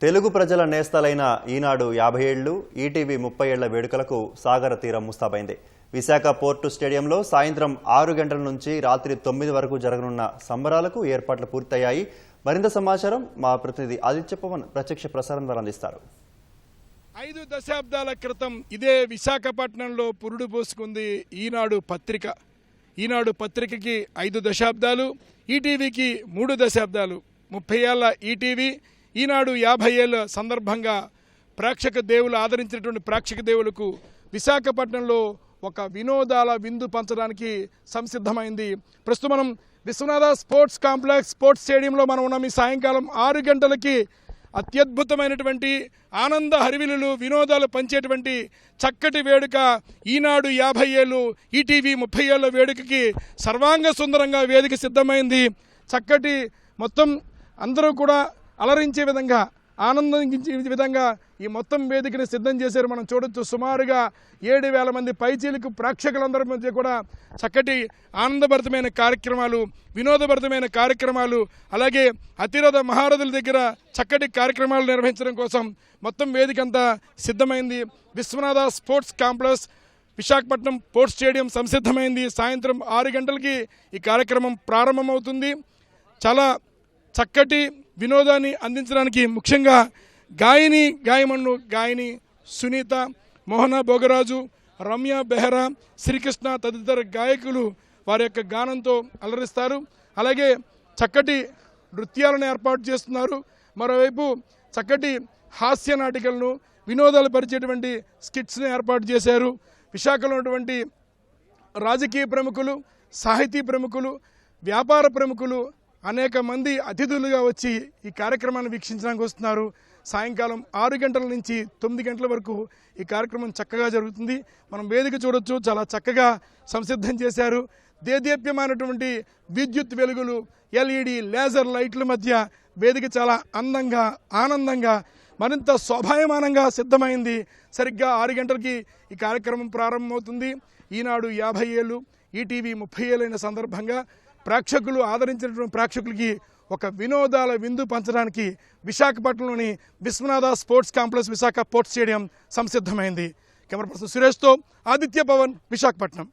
తెలుగు ప్రజల నేస్తలైన ఈనాడు 50 ఏళ్లు, ఈటీవీ 30 ఏళ్ల వేడుకలకు సాగర తీరం ముస్తాబైంది. విశాఖ పోర్టు స్టేడియంలో సాయంత్రం 6 గంటల నుంచి రాత్రి 9 వరకు జరగనున్న సంబరాలకు ఏర్పాట్లు పూర్తయ్యాయి. మరింత సమాచారం మా ప్రతినిధి ఆదిత్య పవన్ ప్రత్యక్ష ప్రసారం ద్వారా అందిస్తారు. 5 దశాబ్దాల క్రితం ఇదే విశాఖపట్నంలో పురుడు పోసుకుంది ఈనాడు పత్రిక. ఈనాడు పత్రికకి 5 దశాబ్దాలు, ఈటీవీకి 3 దశాబ్దాలు. 30 ఏళ్ల ఈటీవీ, ఈనాడు 50 ఏళ్ల సందర్భంగా ప్రేక్షక దేవులు ఆదరించినటువంటి ప్రేక్షక దేవులకు విశాఖపట్నంలో ఒక వినోదాల విందు పంచడానికి సంసిద్ధమైంది. ప్రస్తుతం మనం విశ్వనాథ స్పోర్ట్స్ కాంప్లెక్స్ స్పోర్ట్స్ స్టేడియంలో మనం ఉన్నాం. ఈ సాయంకాలం 6 గంటలకి అత్యద్భుతమైనటువంటి ఆనంద హరివిలులు వినోదాలు పంచేటువంటి చక్కటి వేడుక ఈనాడు 50 ఏళ్ళు, ఈటీవీ 30 ఏళ్ల వేడుకకి సర్వాంగ సుందరంగా వేదిక సిద్ధమైంది. చక్కటి మొత్తం అందరూ కూడా అలరించే విధంగా, ఆనందించే విధంగా ఈ మొత్తం వేదికని సిద్ధం చేశారు. మనం చూడొచ్చు, సుమారుగా 7,000 మంది పైచీలకు ప్రేక్షకులందరి మధ్య కూడా చక్కటి ఆనందభరితమైన కార్యక్రమాలు, వినోదభరితమైన కార్యక్రమాలు, అలాగే అతిరథ మహారథుల దగ్గర చక్కటి కార్యక్రమాలు నిర్వహించడం కోసం మొత్తం వేదిక అంతా సిద్ధమైంది. Viswanatha sports complex Visakhapatnam port stadium సంసిద్ధమైంది. సాయంత్రం 6 గంటలకి ఈ కార్యక్రమం ప్రారంభమవుతుంది. చాలా చక్కటి వినోదాన్ని అందించడానికి ముఖ్యంగా గాయని సునీత, మోహన భోగరాజు, రమ్య బెహ్రా, శ్రీకృష్ణ తదితర గాయకులు వారి యొక్క గానంతో అలరిస్తారు. అలాగే చక్కటి నృత్యాలను ఏర్పాటు చేస్తున్నారు. మరోవైపు చక్కటి హాస్య నాటికలను, వినోదాలు పరిచేటువంటి స్కిట్స్ని ఏర్పాటు చేశారు. విశాఖలో ఉన్నటువంటి రాజకీయ ప్రముఖులు, సాహితీ ప్రముఖులు, వ్యాపార ప్రముఖులు అనేక మంది అతిథులుగా వచ్చి ఈ కార్యక్రమాన్ని వీక్షించడానికి వస్తున్నారు. సాయంకాలం 6 గంటల నుంచి 9 గంటల వరకు ఈ కార్యక్రమం చక్కగా జరుగుతుంది. మనం వేదిక చూడొచ్చు, చాలా చక్కగా సంసిద్ధం చేశారు. దేదీప్యమైనటువంటి విద్యుత్ వెలుగులు, ఎల్ఈడి లేజర్ లైట్ల మధ్య వేదిక చాలా అందంగా, ఆనందంగా, మరింత శోభాయమానంగా సిద్ధమైంది. సరిగ్గా 6 గంటలకి ఈ కార్యక్రమం ప్రారంభమవుతుంది. ఈనాడు 50 ఏళ్ళు, ఈటీవీ 30 ఏళ్ళైన సందర్భంగా ప్రేక్షకులు ఆదరించినటువంటి ప్రేక్షకులకి ఒక వినోదాల విందు పంచడానికి విశాఖపట్నంలోని Viswanatha sports complex Visakha port stadium సంసిద్ధమైంది. కెమెరా పర్సన్ సురేష్తో ఆదిత్య పవన్, విశాఖపట్నం.